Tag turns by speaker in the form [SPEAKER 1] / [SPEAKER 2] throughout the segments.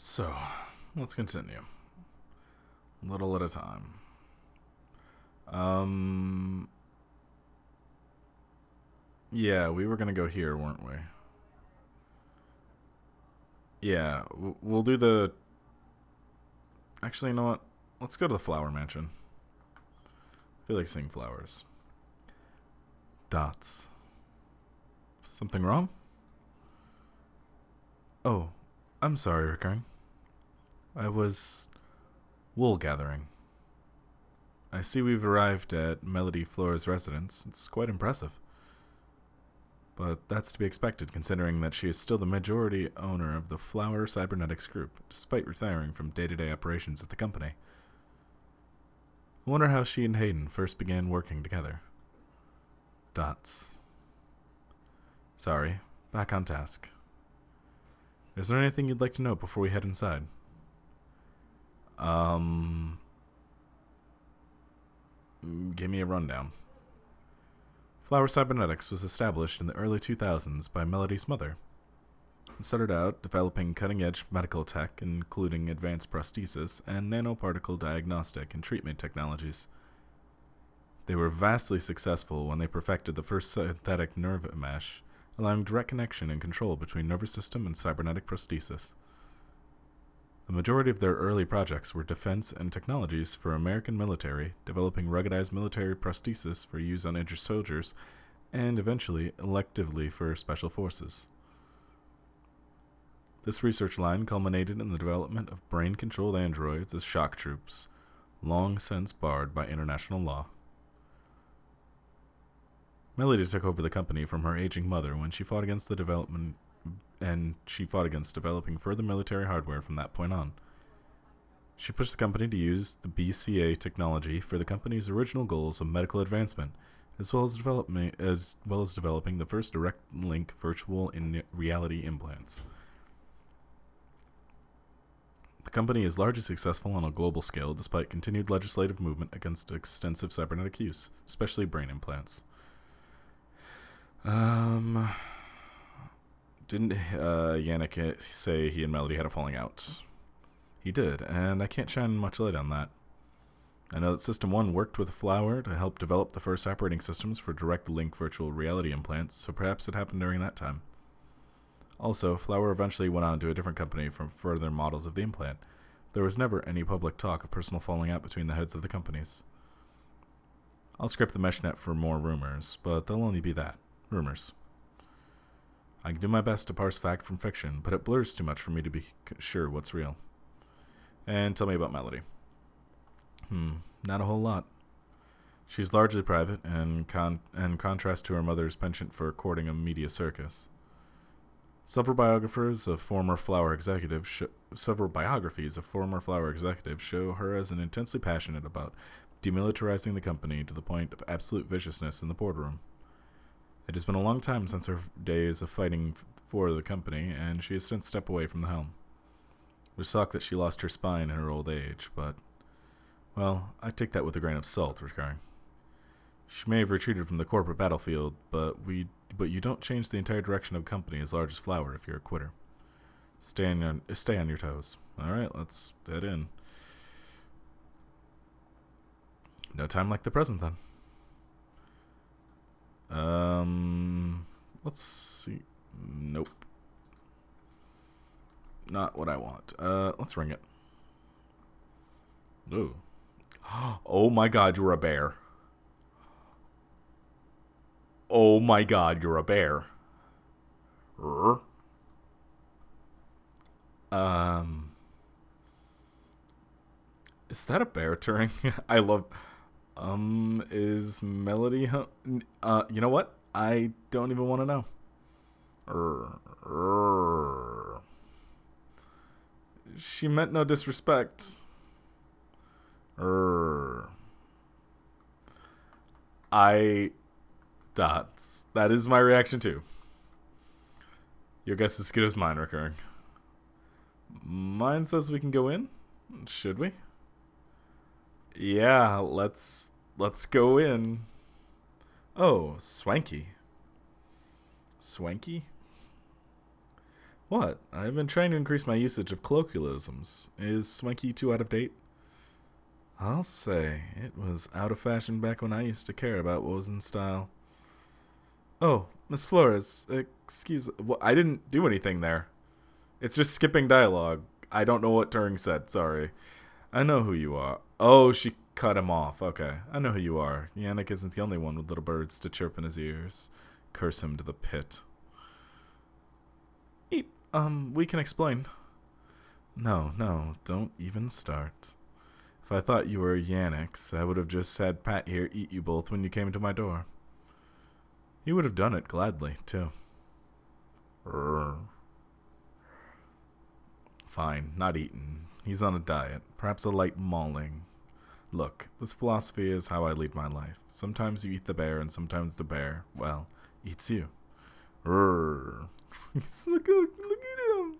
[SPEAKER 1] So, let's continue. Little at a time. Um, yeah, we were gonna go here, weren't we? Yeah, we'll do the. Actually, you know what? Let's go to the flower mansion. I feel like seeing flowers. Dots. Something wrong? Oh, I'm sorry, recurring. I was wool gathering. I see we've arrived at Melody Flora's residence. It's quite impressive. But that's to be expected considering that she is still the majority owner of the Flower Cybernetics Group, despite retiring from day-to-day operations at the company. I wonder how she and Hayden first began working together. Dots. Sorry, back on task. Is there anything you'd like to know before we head inside? Give me a rundown. Flower Cybernetics was established in the early 2000s by Melody's mother. It started out developing cutting-edge medical tech, including advanced prosthesis and nanoparticle diagnostic and treatment technologies. They were vastly successful when they perfected the first synthetic nerve mesh, allowing direct connection and control between nervous system and cybernetic prosthesis. The majority of their early projects were defense and technologies for American military, developing ruggedized military prosthesis for use on injured soldiers, and eventually electively for special forces. This research line culminated in the development of brain-controlled androids as shock troops, long since barred by international law. Melody took over the company from her aging mother when she fought against developing further military hardware from that point on. She pushed the company to use the BCA technology for the company's original goals of medical advancement, as well as developing the first direct link virtual reality implants. The company is largely successful on a global scale despite continued legislative movement against extensive cybernetic use, especially brain implants. Didn't Yannick say he and Melody had a falling out? He did, and I can't shine much light on that. I know that System 1 worked with Flower to help develop the first operating systems for direct link virtual reality implants, so perhaps it happened during that time. Also, Flower eventually went on to a different company for further models of the implant. There was never any public talk of personal falling out between the heads of the companies. I'll script the meshnet for more rumors, but they'll only be that. Rumors. I can do my best to parse fact from fiction, but it blurs too much for me to be sure what's real. And tell me about Melody. Not a whole lot. She's largely private, and in contrast to her mother's penchant for courting a media circus. Several biographies of former Flower executives show her as an intensely passionate about demilitarizing the company to the point of absolute viciousness in the boardroom. It has been a long time since her days of fighting for the company, and she has since stepped away from the helm. We're shocked that she lost her spine in her old age, but, well, I take that with a grain of salt, recurring. She may have retreated from the corporate battlefield, but you don't change the entire direction of a company as large as Flower if you're a quitter. Stay on your toes. Alright, let's head in. No time like the present, then. Let's see. Nope. Not what I want. Let's ring it. Ooh. Oh my god, you're a bear. Oh my god, you're a bear. Rrrr. Is that a bear turning? I love... is Melody... you know what? I don't even want to know. Rrrrrr. She meant no disrespect. Dots. That is my reaction too. Your guess is as good as mine, recurring. Mine says we can go in. Should we? Yeah, let's go in. Oh, swanky. Swanky? What? I've been trying to increase my usage of colloquialisms. Is Swanky too out of date? I'll say, it was out of fashion back when I used to care about what was in style. Oh, Miss Flores, excuse... Well, I didn't do anything there. It's just skipping dialogue. I don't know what Turing said, sorry. I know who you are. Oh, she cut him off. Okay, I know who you are. Yannick isn't the only one with little birds to chirp in his ears. Curse him to the pit. Eep, we can explain. No, don't even start. If I thought you were Yannick's, I would have just had Pat here eat you both when you came to my door. He would have done it gladly, too. Rrrrrr. Fine, not eaten. He's on a diet, perhaps a light mauling. Look, this philosophy is how I lead my life. Sometimes you eat the bear, and sometimes the bear, well, eats you. Rrrrrr. Look at him.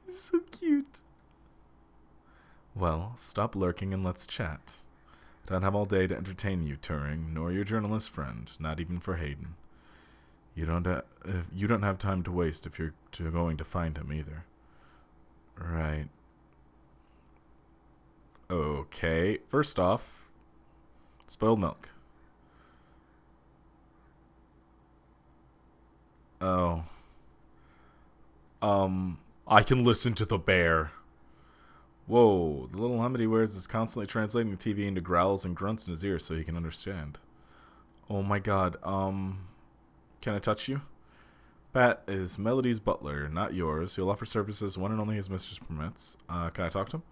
[SPEAKER 1] He's so cute. Well, stop lurking and let's chat. I don't have all day to entertain you, Turing, nor your journalist friend, not even for Hayden. You don't have time to waste if you're going to find him either. Right. Okay, first off, spoiled milk. Oh. I can listen to the bear. Whoa, the little helmet he wears is constantly translating the TV into growls and grunts in his ears so he can understand. Oh my god, can I touch you? Pat is Melody's butler, not yours. He'll offer services when and only his mistress permits. Can I talk to him?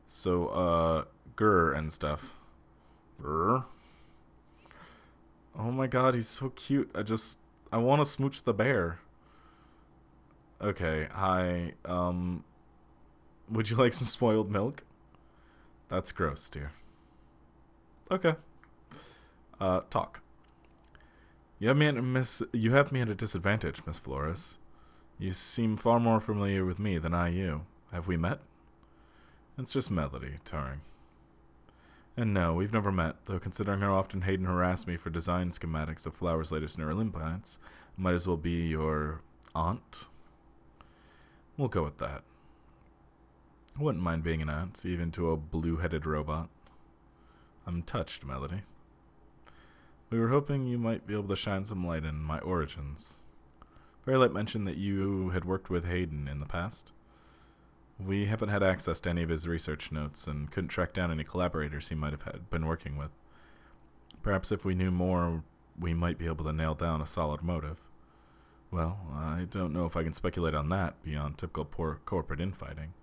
[SPEAKER 1] So, grr and stuff. Grr. Oh my god, he's so cute. I want to smooch the bear. Okay, hi, would you like some spoiled milk? That's gross, dear. Okay. Talk. You have me at a disadvantage, Miss Flores. You seem far more familiar with me than I you. Have we met? It's just Melody, Turing. And no, we've never met, though considering how often Hayden harassed me for design schematics of Flower's latest neural implants, might as well be your aunt. We'll go with that. I wouldn't mind being an aunt, even to a blue-headed robot. I'm touched, Melody. We were hoping you might be able to shine some light in my origins. Fairlight mentioned that you had worked with Hayden in the past. We haven't had access to any of his research notes and couldn't track down any collaborators he might have been working with. Perhaps if we knew more, we might be able to nail down a solid motive. Well, I don't know if I can speculate on that beyond typical poor corporate infighting.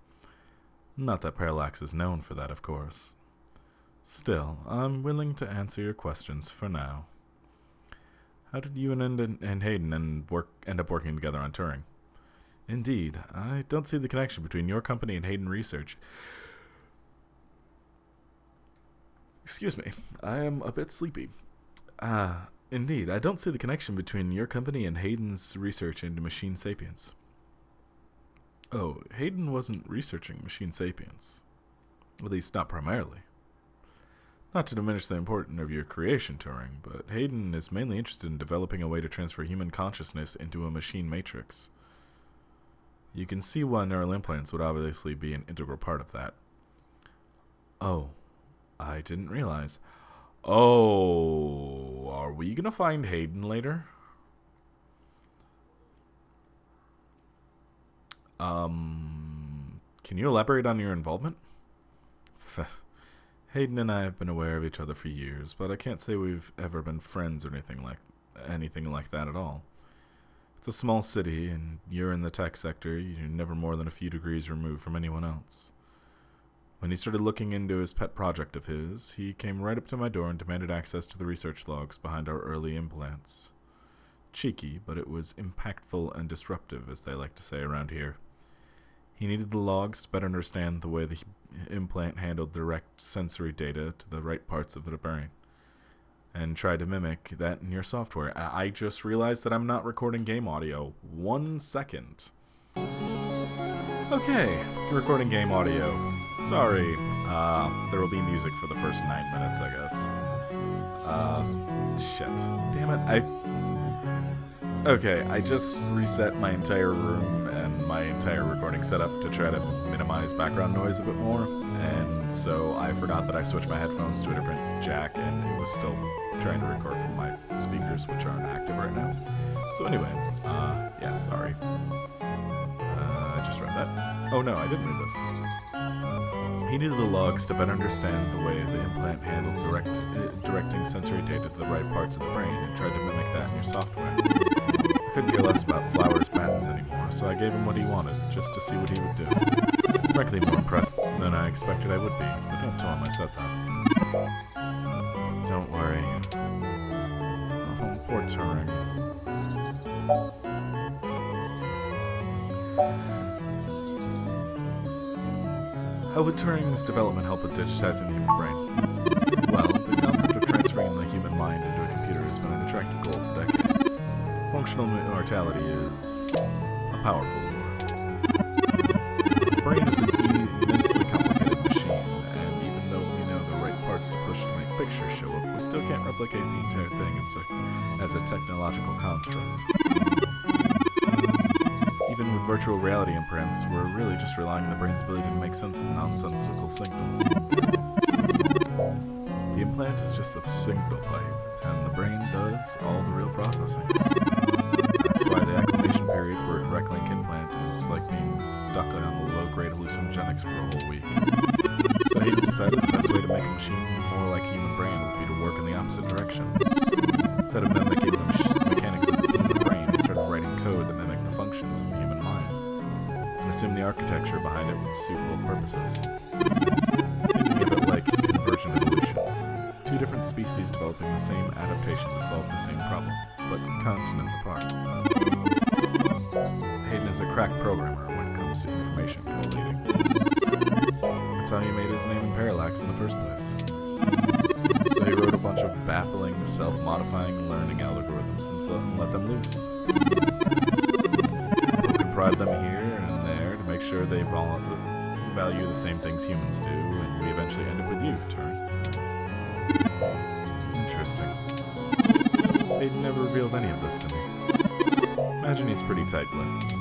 [SPEAKER 1] Not that Parallax is known for that, of course. Still, I'm willing to answer your questions for now. How did you and Hayden end up working together on Turing? Indeed, I don't see the connection between your company and Hayden Research. Excuse me, I am a bit sleepy. Indeed, I don't see the connection between your company and Hayden's research into machine sapience. Oh, Hayden wasn't researching machine sapience. At least, not primarily. Not to diminish the importance of your creation, Turing, but Hayden is mainly interested in developing a way to transfer human consciousness into a machine matrix. You can see why neural implants would obviously be an integral part of that. Oh, I didn't realize. Oh, are we gonna find Hayden later? Can you elaborate on your involvement? Hayden and I have been aware of each other for years, but I can't say we've ever been friends or anything like that at all. It's a small city, and you're in the tech sector. You're never more than a few degrees removed from anyone else. When he started looking into his pet project of his, he came right up to my door and demanded access to the research logs behind our early implants. Cheeky, but it was impactful and disruptive, as they like to say around here. He needed the logs to better understand the way the implant handled direct sensory data to the right parts of the brain, and tried to mimic that in your software. I just realized that I'm not recording game audio. 1 second. Okay, recording game audio. Sorry. There will be music for the first 9 minutes, I guess. Shit. Damn it. Okay, I just reset my entire room and my entire recording setup to try to minimize background noise a bit more, and so I forgot that I switched my headphones to a different jack, and it was still trying to record from my speakers, which aren't active right now. So anyway, yeah, sorry. I just read that. Oh no, I didn't read this. He needed the logs to better understand the way the implant handled directing sensory data to the right parts of the brain, and tried to mimic that in your software. I couldn't care less about Flower's patents anymore, so I gave him what he wanted, just to see what he would do. Frankly, more impressed than I expected I would be, but don't tell him I said that. Don't worry. Oh, poor Turing. How would Turing's development help with digitizing the human brain? Well, the concept of transferring the human mind into a computer has been an attractive goal for decades. Functional immortality is a powerful lure. The brain is an immensely complicated machine, and even though we know the right parts to push to make pictures show up, we still can't replicate the entire thing as a technological construct. Even with virtual reality imprints, we're really just relying on the brain's ability to make sense of nonsensical signals. The implant is just a signal pipe, and the brain does all the real processing. That's why the acclimation period for a direct link implant is like being stuck on low-grade hallucinogenics for a whole week. So Hayden decided the best way to make a machine more like human brain would be to work in the opposite direction. Instead of mimicking the mechanics of the human brain, he started writing code that mimicked the functions of the human mind, and assumed the architecture behind it would suit both purposes. Thinking of it like convergent evolution. Two different species developing the same adaptation to solve the same problem, but continents apart. Hayden is a crack programmer when it comes to information collating. That's how he made his name in Parallax in the first place. So he wrote a bunch of baffling, self-modifying learning algorithms and let them loose. Poke and prod them here and there to make sure they value the same things humans do, and we eventually end up with you, Turing. Interesting. Hayden never revealed any of this to me. Imagine he's pretty tight-lipped.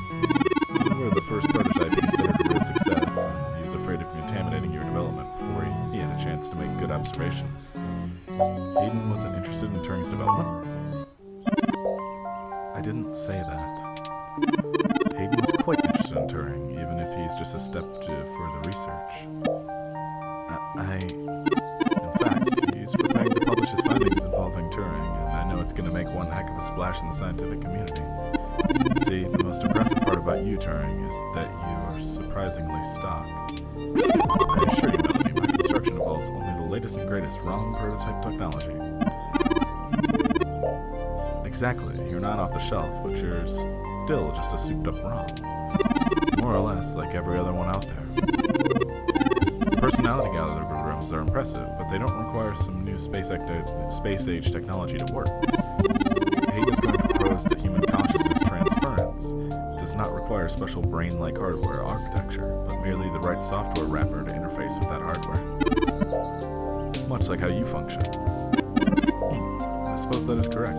[SPEAKER 1] You were the first prototype he considered a real success, and he was afraid of contaminating your development before he had a chance to make good observations. Hayden wasn't interested in Turing's development? I didn't say that. Hayden was quite interested in Turing, even if he's just a step to further research. In fact, he's preparing to publish his findings involving Turing, and I know it's going to make one heck of a splash in the scientific community. See, the most impressive part about you, Turing, is that you are surprisingly stock. I assure you, Melanie, my construction involves only the latest and greatest ROM prototype technology. Exactly, you're not off the shelf, but you're still just a souped-up ROM. More or less like every other one out there. Personality algorithms are impressive, but they don't require some new space-age technology to work. Hayden is going to propose that human consciousness transference does not require special brain-like hardware architecture, but merely the right software wrapper to interface with that hardware. Much like how you function. I suppose that is correct.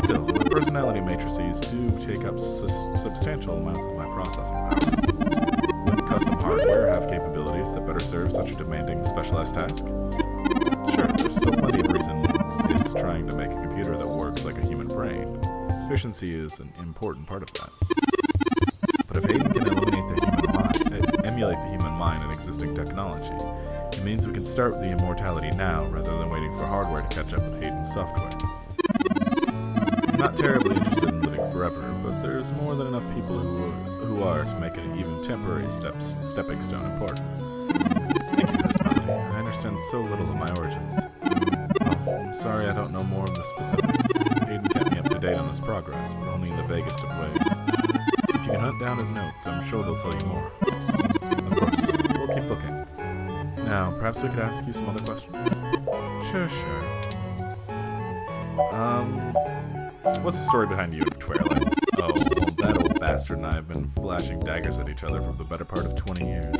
[SPEAKER 1] Still, the personality matrices do take up substantial amounts of my processing power. Would custom hardware have capabilities that better serve such a demanding, specialized task? Sure, there's still plenty of reason it's trying to make a computer that works like a human brain. Efficiency is an important part of that. But if Hayden can emulate the human mind in existing technology, it means we can start with the immortality now rather than waiting for hardware to catch up with Hayden's software. I'm not terribly interested in living forever, but there's more than enough people who are to make an even temporary stepping stone important. Thank you for this, Melanie. I understand so little of my origins. Oh, I'm sorry I don't know more of the specifics. Hayden kept me up to date on his progress, but only in the vaguest of ways. If you can hunt down his notes, I'm sure they'll tell you more. Of course, we'll keep looking. Now, perhaps we could ask you some other questions? Sure. What's the story behind you and Twilight? Oh, well, that old bastard and I have been flashing daggers at each other for the better part of 20 years.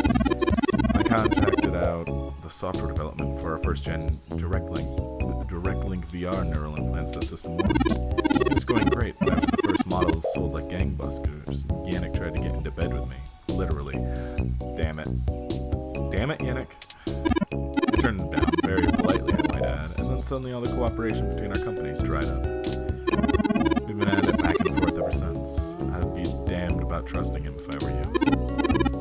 [SPEAKER 1] I contracted out the software development for our first-gen direct link VR neural implants to System 1. It was going great, but after the first model bottles sold like gangbusters. Yannick tried to get into bed with me. Literally. Damn it. Damn it, Yannick. I turned him down, very politely, I might add, and then suddenly all the cooperation between our companies dried up. We've been at it back and forth ever since. I'd be damned about trusting him if I were you.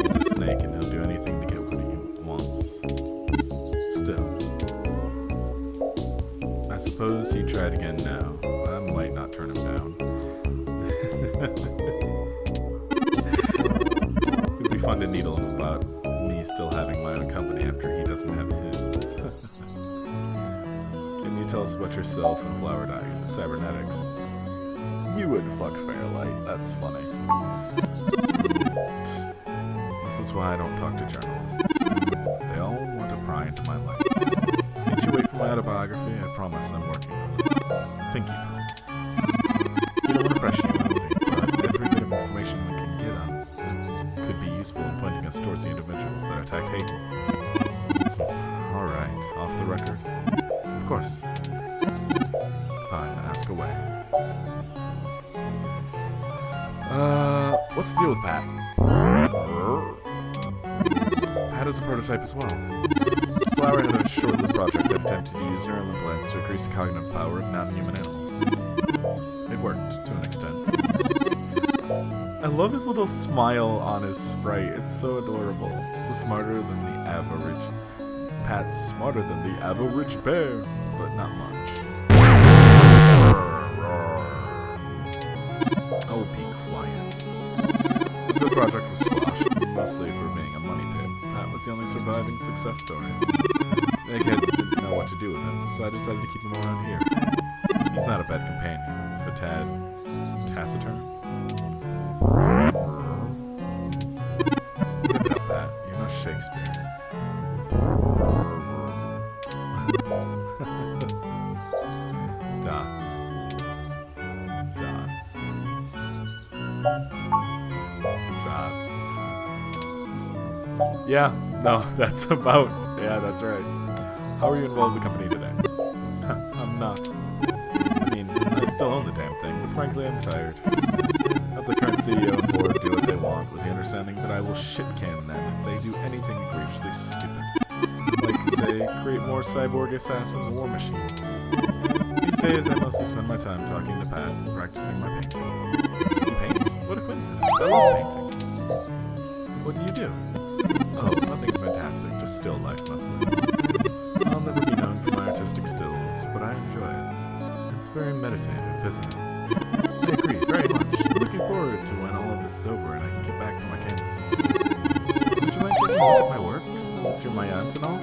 [SPEAKER 1] He's a snake and he'll do anything to get what he wants. Still. I suppose he'd try it again now. I might not turn him down. It'd be fun to needle him about me still having my own company after he doesn't have his. Can you tell us about yourself and Flower Cybernetics? You would fuck Fairlight, that's funny. This is why I don't talk to journalists. They all want to pry into my life. Can't you wait for my autobiography? I promise I'm working on it. Pinky promise. You don't want to pressure you, Melody, but every bit of information we can get on could be useful in pointing us towards the individuals that attacked Hayden. Alright, off the record? Of course. Fine, ask away. What's the deal with Pat? Pat is a prototype as well. Flower had a short-lived project that attempted to use neural implants to increase the cognitive power of non-human animals. It worked, to an extent. I love his little smile on his sprite, it's so adorable. Smarter than the average. Pat's smarter than the average bear, but not much. Oh, be quiet. The project was squashed, mostly for being a money pit. Pat was the only surviving success story. Eggheads didn't know what to do with him, so I decided to keep him around here. He's not a bad companion, for tad taciturn. Give it up, Pat. You're no Shakespeare. Dots. Dots. Dots. Yeah, no, that's about. Yeah, that's right. How are you involved in the company today? I'm not. I mean, I still own the damn thing, but frankly, I'm tired. Let the current CEO and board do what they want, with the understanding that I will shit-can them if they do anything egregiously stupid. Like, say, create more cyborg assassin war machines. These days, I mostly spend my time talking to Pat and practicing my painting. You paint? What a coincidence. I love painting. What do you do? Oh, nothing fantastic, just still life mostly. I'll never be known for my artistic stills, but I enjoy it. It's very meditative, isn't it? I agree, very much. I'm looking forward to when all of this is over and I can get back to my canvases. Would you mind taking a look at my work, since you're my aunt and all?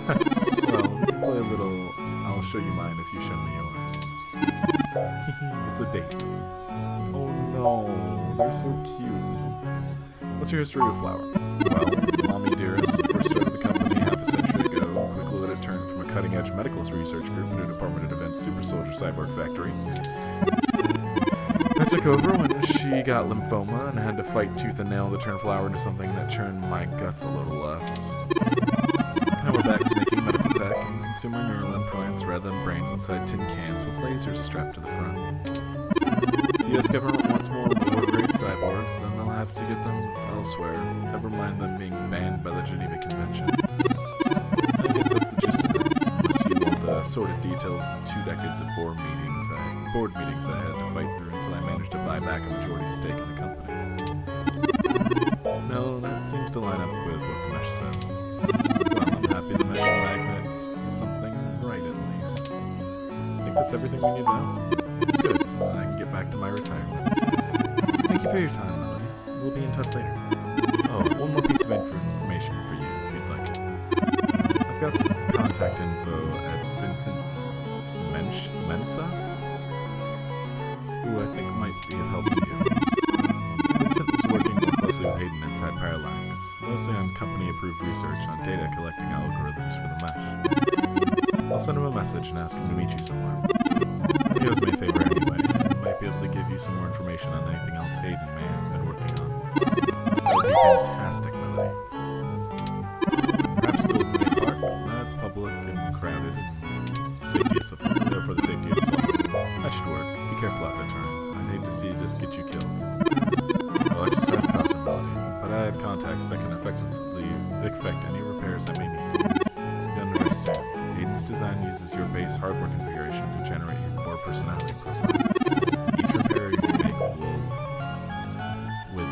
[SPEAKER 1] Well, we can play a little I'll show you mine if you show me yours. It's a date. Oh no, they're so cute. What's your history with Flower? Well, Mommy Dearest first started the company half a century ago, quickly let it turn from a cutting-edge medical research group into a Department of Defense super soldier cyborg factory. I took over when she got lymphoma and had to fight tooth and nail to turn Flower into something that churned my guts a little less. Now we're back to making medical tech and consumer neural implants rather than brains inside tin cans with lasers strapped to the front. If the US government wants more war-grade cyborgs, then they'll have to get them elsewhere, never mind them being banned by the Geneva Convention. I guess that's the gist of it, unless you want the sordid details of 2 decades of board meetings I had to fight through until I managed to buy back a majority stake in the company. No, that seems to line up with what the mesh says. Well, I'm happy the mesh magnet's to something right at least. Think that's everything we need now? Good, I can get back to my retirement. Thank you for your time, Melody. We'll be in touch later. Oh, one more piece of information for you, if you'd like it. I've got contact info at Vincent Mensa, who I think might be of help to you. Vincent was working more closely with Hayden inside Parallax, mostly on company-approved research on data collecting algorithms for the mesh. I'll send him a message and ask him to meet you somewhere. He owes me a favor anyway, and might be able to give you some more information on anything else Hayden may have been working on. That would be fantastic, Melody. Perhaps Golden Gate Park? That's public and crowded, and for the safety of us all. That should work. Be careful out there, Turn. I'd hate to see this get contacts that can effectively affect any repairs I may need. You understand. Hayden's design uses your base hardware configuration to generate your core personality profile. Each repair you make will, with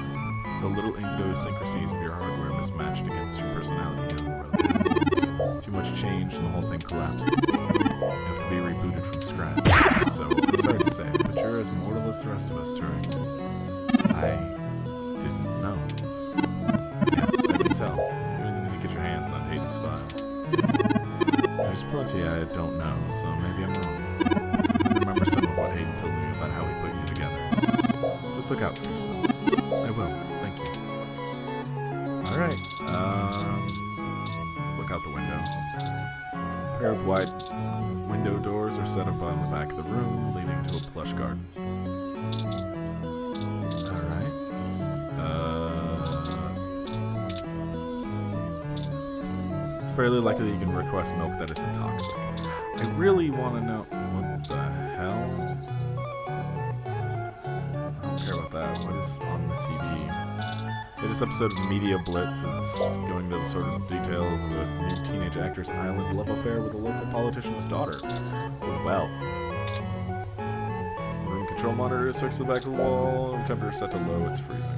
[SPEAKER 1] the little idiosyncrasies of your hardware mismatched against your personality and others. Too much change and the whole thing collapses. You have to be rebooted from scratch. So, I'm sorry to say, but you're as mortal as the rest of us, Turing. I didn't know. Yeah, I can tell. You really need to get your hands on Hayden's files. There's plenty I don't know, so maybe I'm wrong. I remember some of what Hayden told me about how he put you together. Just look out for yourself. I will. Thank you. Alright, let's look out the window. A pair of wide window doors are set up on the back of the room, leading to a plush garden. It's fairly likely you can request milk that isn't toxic. I really want to know what the hell. I don't care about that. What is on the TV? This episode of Media Blitz. It's going into the sort of details of a new teenage actor's island love affair with a local politician's daughter. Well. Room control monitor is fixed to the back of the wall. Temperature set to low. It's freezing.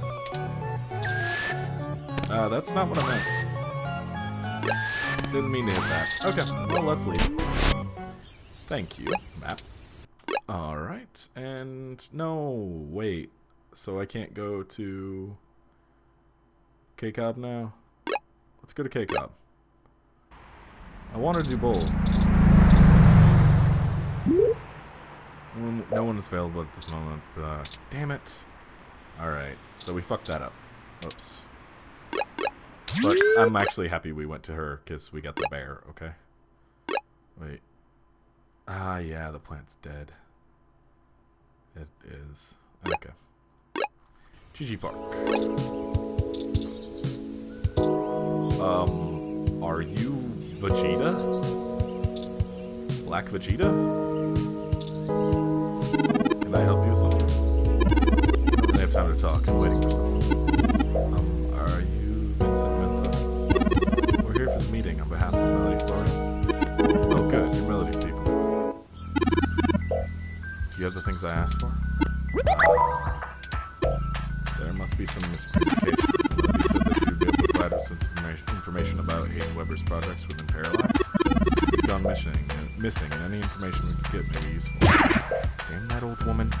[SPEAKER 1] That's not what I meant. Didn't mean to hit that. Okay, well, let's leave. Thank you, map. Alright, and no, wait. So I can't go to K-Cob now? Let's go to K-Cob. I want to do both. No one is available at this moment. Damn it. Alright, so we fucked that up. Oops. But I'm actually happy we went to her, because we got the bear, okay? Wait. Ah, yeah, the plant's dead. It is. Okay. GG Park. Are you Vegeta? Black Vegeta? Can I help you with something? I don't really have time to talk. I'm waiting for something. Are you Vincent? We're here for the meeting on behalf of Melody Flores. Oh, good. You're Melody's people. Do you have the things I asked for? There must be some miscommunication. Melody said that you'd be able to provide us with information about Hayden Weber's projects within Parallax. He's gone missing, and any information we could get may be useful. Damn that old woman.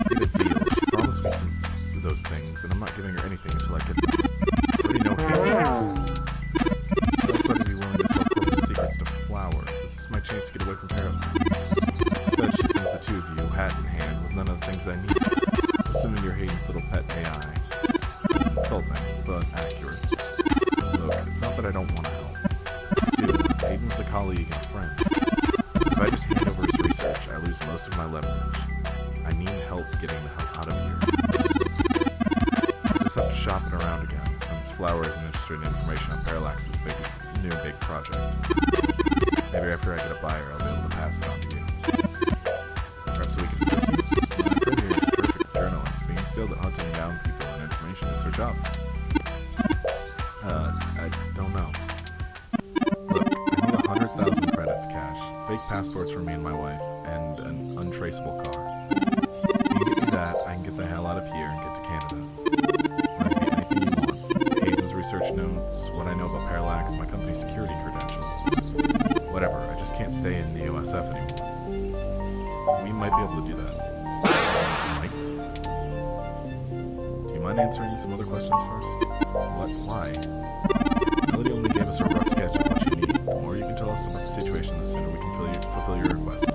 [SPEAKER 1] Get a deal. She promised me some of those things, and I'm not giving her anything until I get them. I already know Hayden is missing. That's why I'd be willing to sell corporate secrets to Flower. This is my chance to get away from Parallax. Instead, she sends the two of you, hat in hand, with none of the things I need. Assuming you're Hayden's little pet AI. Insulting, but accurate. Look, it's not that I don't want to help. I do. Hayden was a colleague and a friend. If I just hand over his research, I lose most of my leverage. I need help getting the hell out of here. I just have to shop it around again, since Flower isn't interested in information on Parallax's new big project. Maybe after I get a buyer, I'll be able to pass it on to you. Perhaps we can assist you? My friend here is a perfect journalist, being skilled at hunting down people and information is her job. I don't know. Look, I need 100,000 credits cash, fake passports for me and my wife, and an untraceable car. If you can get me that, I can get the hell out of here and get to Canada. I can get anything you want. Hayden's research notes, what I know about Parallax, my company's security credentials. Whatever, I just can't stay in the OSF anymore. We might be able to do that. Might? Do you mind answering some other questions first? What? Why? Melody only gave us a rough sketch of what you need. The more you can tell us about the situation, the sooner we can fulfill your request.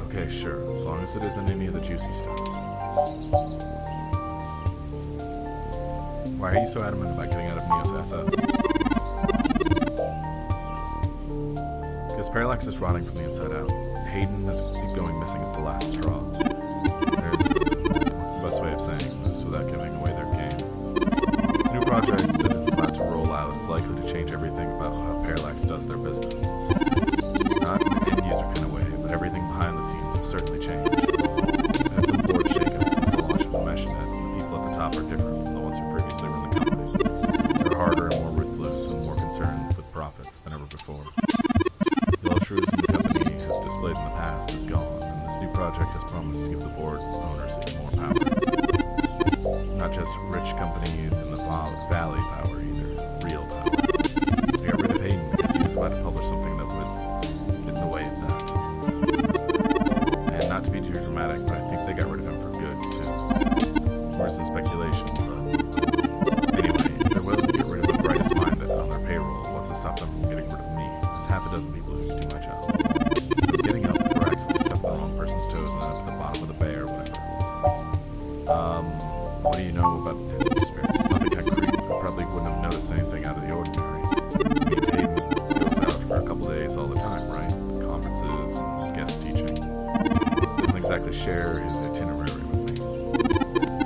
[SPEAKER 1] Okay, sure, as long as it isn't any of the juicy stuff. Why are you so adamant about getting out of Neos SF? Because Parallax is rotting from the inside out. Hayden is going missing as the last straw. What's the best way of saying this without giving away their game? The new project that is about to roll out is likely to change everything about how Parallax does their business. Not in an end-user kind of way, but everything behind the scenes will certainly change. I've had some board shakeups since the launch of the MeshNet, and the people at the top are different from the ones who previously run the company. They're harder and more ruthless and more concerned with profits than ever before. The altruism the company has displayed in the past is gone, and this new project has promised to give the board owners even more power. Not just rich companies in the valley power either, real power. They got rid of Hayden because he was about to publish something that would get in the way of that. And not to be too dramatic, but I think they got rid of him for good too. More some speculation, but anyway, if they're willing to get rid of the brightest mind on their payroll, what's to stop them from getting rid of me? There's half a dozen people who can do my job. So getting up before I accidentally step on the wrong person's toes and up at the bottom of the bay or whatever. What do you know about his spirits? Nothing concrete. I probably wouldn't have noticed anything out of the ordinary. I mean, Hayden goes out for a couple days all the time, right? Conferences and guest teaching. He doesn't exactly share his itinerary with me.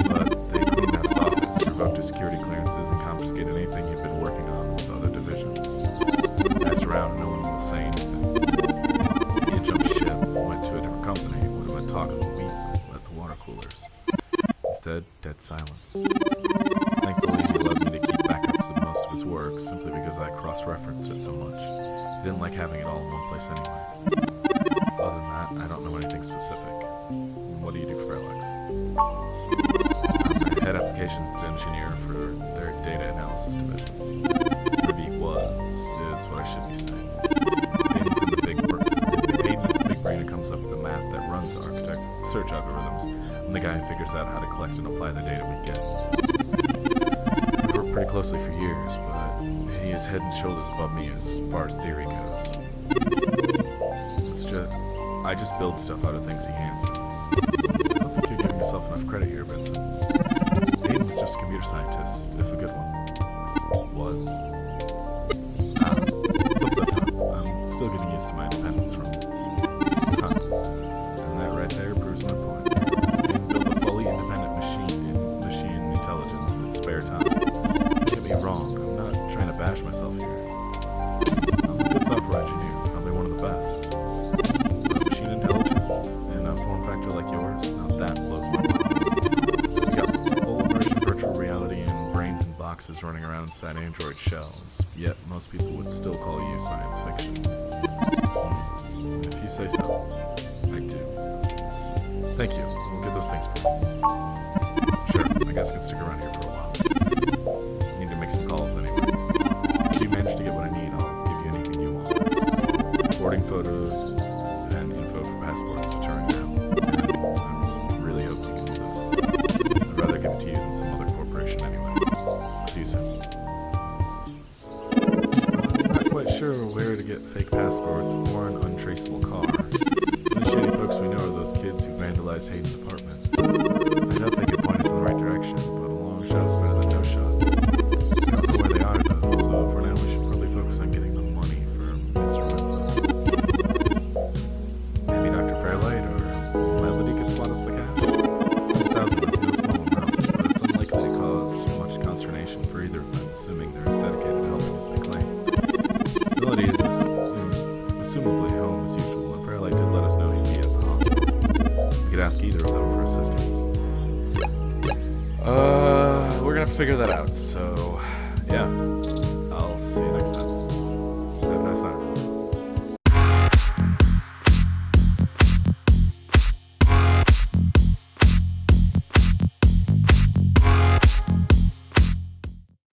[SPEAKER 1] But they cleaned out his office, revoked his security clearances, and confiscated anything he'd been working on with other divisions. Passed around and no one will say anything. If he had jumped ship, went to a different company, it would have been talk of the week at the water coolers. Instead, dead silence. Thankfully, he allowed me to keep backups of most of his work simply because I cross-referenced it so much. He didn't like having it all in one place anyway. Other than that, I don't know anything specific. What do you do for Alex? I'm the head applications engineer for their data analysis division. Maybe was, is what I should be saying. Hayden's the big Hayden is the big brain who comes up with the math that runs the search algorithms. I'm the guy who figures out how to collect and apply the data we get. We've worked pretty closely for years, but he is head and shoulders above me as far as theory goes. I just build stuff out of things he hands me. I don't think you're giving yourself enough credit here, Vincent. Hayden was just a computer scientist, if a good one. Was. Some of the time. I'm still getting used to my independence from time. And that right there proves my point. Build a fully independent machine intelligence in his spare time. Don't get me wrong, I'm not trying to bash myself here. I'm a good software engineer, probably one of the best. But machine intelligence in a form factor like yours, now that blows my mind. We got full immersion virtual reality and brains in boxes running around inside Android shells, yet most people would still call you science fiction. If you say so, I do. Thank you. We'll get those things for you. Sure, I guess I can stick around here for a while. I need to make some calls anyway. If you manage to get what I need, I'll give you anything you want. Boarding photos and info for passports to turn down. And I really hope you can do this. I'd rather give it to you than some other corporation anyway. See you soon. I'm not quite sure where to get fake passports or an untraceable car. The shady folks we know are those kids who vandalized Hayden's apartment. I doubt they could point us in the right direction, but a long shot is better than no shot. We don't know where they are though, so for now we should probably focus on getting the money for Mr. Renzo. Maybe Dr. Fairlight or Melody could spot us the cash. 1,000 is no small amount, but it's unlikely to cause much consternation for either of them, assuming they're as dedicated to helping as they claim. Melody is assumably home as usual, and Fairlight did let us know he'd be at the hospital. We could ask either of them for assistance. We're gonna figure that out, so yeah, I'll see you next time.